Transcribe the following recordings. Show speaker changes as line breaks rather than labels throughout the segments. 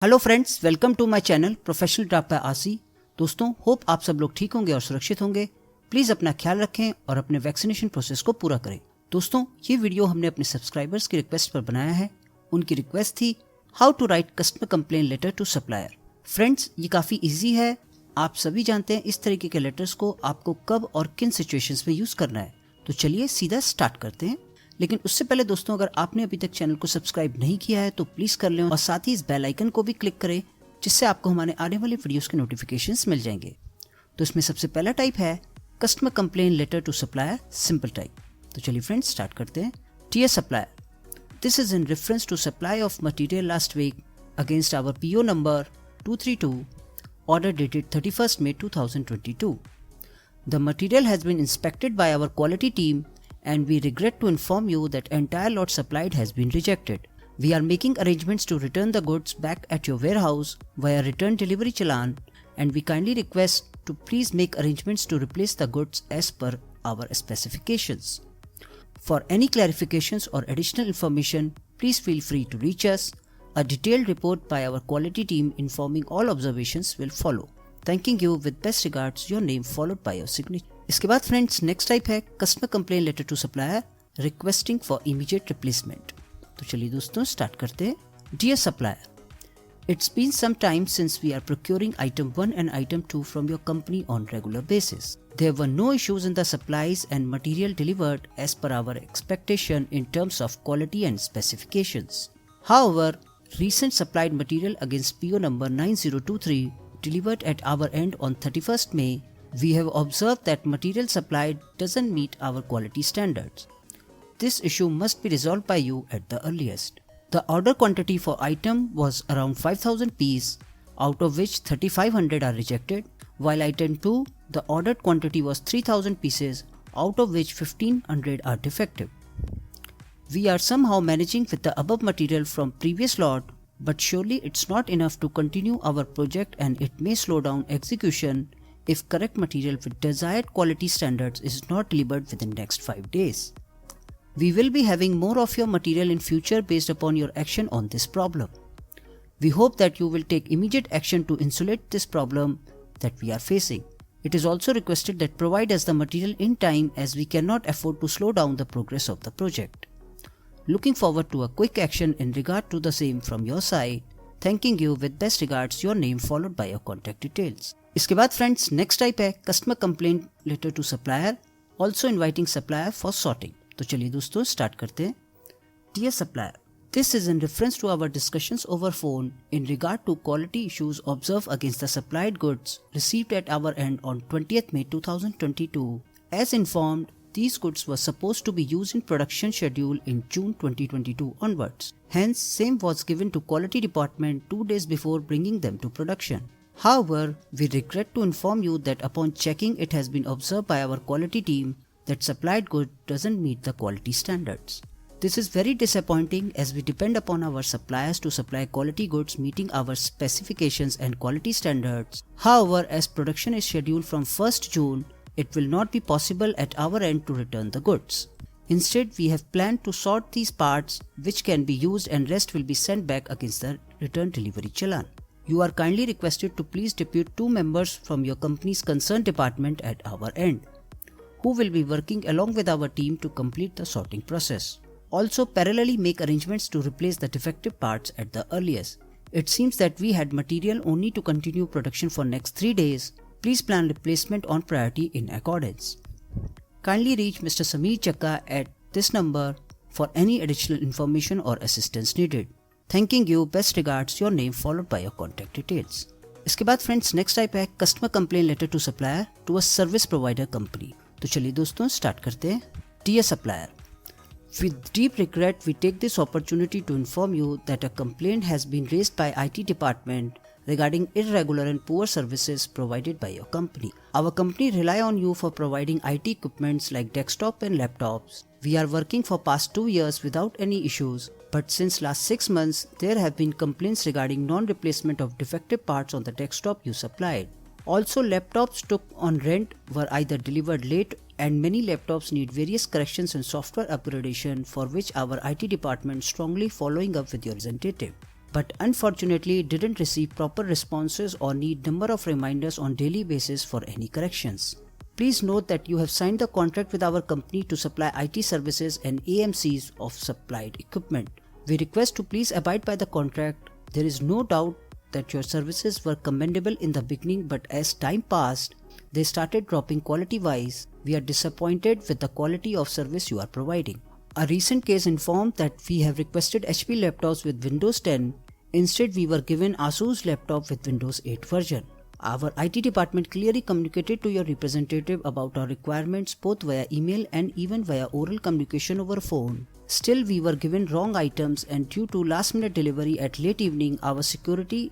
Hello friends, welcome to my channel professional draft by Aasi. दोस्तों, hope आप सब लोग ठीक होंगे और सुरक्षित होंगे। प्लीज़ अपना ख्याल रखें और अपने वैक्सीनेशन प्रोसेस को पूरा करें। दोस्तों, ये वीडियो हमने अपने सब्सक्राइबर्स की रिक्वेस्ट पर बनाया है। उनकी रिक्वेस्ट थी how to write customer complain letter to supplier. Friends, ये काफ़ी ईजी है। आप सभी जानते हैं इस तरीके के लेटर्स को आपको कब और किन सिचुएशंस में यूज़ करना है। तो चलिए सीधा स्टार्ट करते हैं। लेकिन उससे पहले दोस्तों, अगर आपने अभी तक चैनल को सब्सक्राइब नहीं किया है तो प्लीज़ कर लें और साथ ही इस बेल आइकन को भी क्लिक करें, जिससे आपको हमारे आने वाले वीडियोस के नोटिफिकेशंस मिल जाएंगे। तो इसमें सबसे पहला टाइप है customer complain letter to supplier, simple type. तो चलिए फ्रेंड्स स्टार्ट करते हैं। Dear supplier, this is in reference to supply of material last week against our PO number 232, order dated 31st May 2022. The material has been inspected by our quality team and we regret to inform you that entire lot supplied has been rejected. We are making arrangements to return the goods back at your warehouse via return delivery challan, and we kindly request to please make arrangements to replace the goods as per our specifications. For any clarifications or additional information, please feel free to reach us. A detailed report by our quality team informing all observations will follow. Thanking you with best regards, your name followed by your signature. इसके बाद friends next type है customer complain letter to supplier requesting for immediate replacement. तो चलिए दोस्तों start करते हैं। Dear supplier, it's been some time since we are procuring item 1 and item 2 from your company on regular basis. There were no issues in the supplies and material delivered as per our expectation in terms of quality and specifications. However, recent supplied material against PO number 9023 delivered at our end on 31st May, we have observed that material supplied doesn't meet our quality standards. This issue must be resolved by you at the earliest. The order quantity for item was around 5,000 pieces, out of which 3,500 are rejected, while item 2, the ordered quantity was 3,000 pieces, out of which 1,500 are defective. We are somehow managing with the above material from previous lot, but surely it's not enough to continue our project and it may slow down execution if correct material with desired quality standards is not delivered within next 5 days. We will be having more of your material in future based upon your action on this problem. We hope that you will take immediate action to insulate this problem that we are facing. It is also requested that provide us the material in time as we cannot afford to slow down the progress of the project. Looking forward to a quick action in regard to the same from your side. Thanking you with best regards, your name followed by your contact details. इसके बाद friends next type है customer complaint letter to supplier, also inviting supplier for sorting. तो चलिए दोस्तों start करते हैं। Dear supplier, this is in reference to our discussions over phone in regard to quality issues observe against the supplied goods received at our end on 20th May 2022. As informed, these goods were supposed to be used in production schedule in June 2022 onwards. Hence, same was given to quality department 2 days before bringing them to production. However, we regret to inform you that upon checking, it has been observed by our quality team that supplied good doesn't meet the quality standards. This is very disappointing as we depend upon our suppliers to supply quality goods meeting our specifications and quality standards. However, as production is scheduled from 1st June, it will not be possible at our end to return the goods. Instead, we have planned to sort these parts which can be used and rest will be sent back against the return delivery challan. You are kindly requested to please depute 2 members from your company's concerned department at our end, who will be working along with our team to complete the sorting process. Also, parallelly make arrangements to replace the defective parts at the earliest. It seems that we had material only to continue production for next 3 days. Please plan replacement on priority in accordance. Kindly reach Mr. Sameer Chakka at this number for any additional information or assistance needed. Thanking you, best regards, your name followed by your contact details. इसके बाद friends next type है customer complain letter to supplier to a service provider company. तो चलिए दोस्तों start करते हैं। Dear supplier, with deep regret we take this opportunity to inform you that a complaint has been raised by IT department regarding irregular and poor services provided by your company. Our company rely on you for providing IT equipments like desktop and laptops. We are working for past 2 years without any issues, but since last 6 months there have been complaints regarding non-replacement of defective parts on the desktop you supplied. Also, laptops took on rent were either delivered late and many laptops need various corrections and software upgradation, for which our IT department strongly following up with your representative. but unfortunately didn't receive proper responses or need number of reminders on daily basis for any corrections. Please note that you have signed the contract with our company to supply IT services and AMCs of supplied equipment. We request to please abide by the contract. There is no doubt that your services were commendable in the beginning, but as time passed, they started dropping quality-wise. We are disappointed with the quality of service you are providing. A recent case informed that we have requested HP laptops with Windows 10. Instead, we were given Asus laptop with Windows 8 version. Our IT department clearly communicated to your representative about our requirements both via email and even via oral communication over phone. Still, we were given wrong items, and due to last-minute delivery at late evening, our security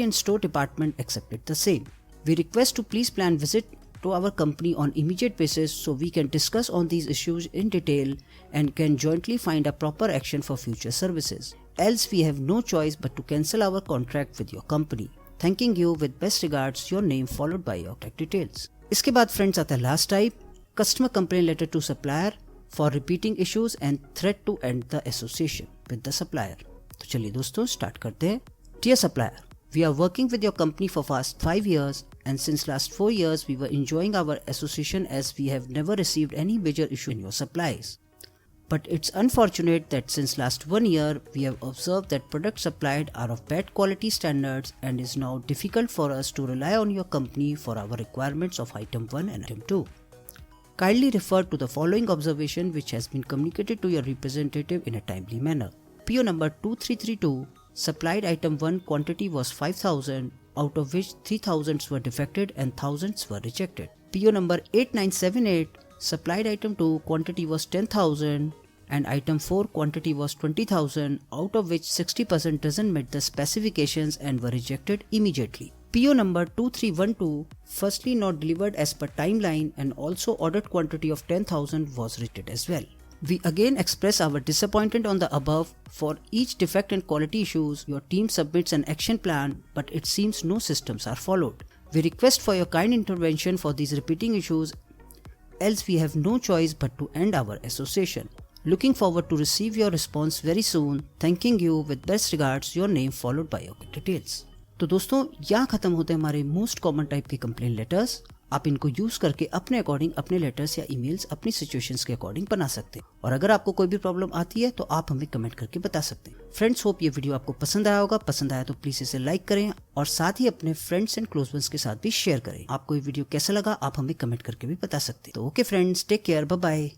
and store department accepted the same. We request to please plan visit to our company on immediate basis so we can discuss on these issues in detail and can jointly find a proper action for future services. Else we have no choice but to cancel our contract with your company. Thanking you with best regards, your name followed by your contact details. इसके बाद friends आता है last type, customer complain letter to supplier for repeating issues and threat to end the association with the supplier. तो चलिए दोस्तों start करते हैं। Dear supplier, we are working with your company for past 5 years, and since last 4 years we were enjoying our association as we have never received any major issue in your supplies. But it's unfortunate that since last 1 year we have observed that products supplied are of bad quality standards and is now difficult for us to rely on your company for our requirements of item 1 and item 2. Kindly refer to the following observation which has been communicated to your representative in a timely manner. PO number 2332. Supplied item 1 quantity was 5,000, out of which 3,000 were defected and 1,000 were rejected. PO number 8978. Supplied item 2 quantity was 10,000 and item 4 quantity was 20,000, out of which 60% doesn't meet the specifications and were rejected immediately. PO number 2312. Firstly not delivered as per timeline, and also ordered quantity of 10,000 was rejected as well. We again express our disappointment on the above. For each defect and quality issues, your team submits an action plan, but it seems no systems are followed. We request for your kind intervention for these repeating issues, else we have no choice but to end our association. Looking forward to receive your response very soon. Thanking you with best regards, your name followed by your details. तो दोस्तों यहाँ खत्म होते हैं हमारे most common type के complain letters. आप इनको यूज करके अपने अकॉर्डिंग अपने लेटर्स या ईमेल्स अपनी सिचुएशंस के अकॉर्डिंग बना सकते हैं। और अगर आपको कोई भी प्रॉब्लम आती है तो आप हमें कमेंट करके बता सकते हैं। फ्रेंड्स, होप ये वीडियो आपको पसंद आया होगा। पसंद आया तो प्लीज इसे लाइक करें और साथ ही अपने फ्रेंड्स एंड क्लोज वंस के साथ भी शेयर करें। आपको ये वीडियो कैसा लगा आप हमें कमेंट करके भी बता सकते हैं। तो okay friends, take care, bye bye.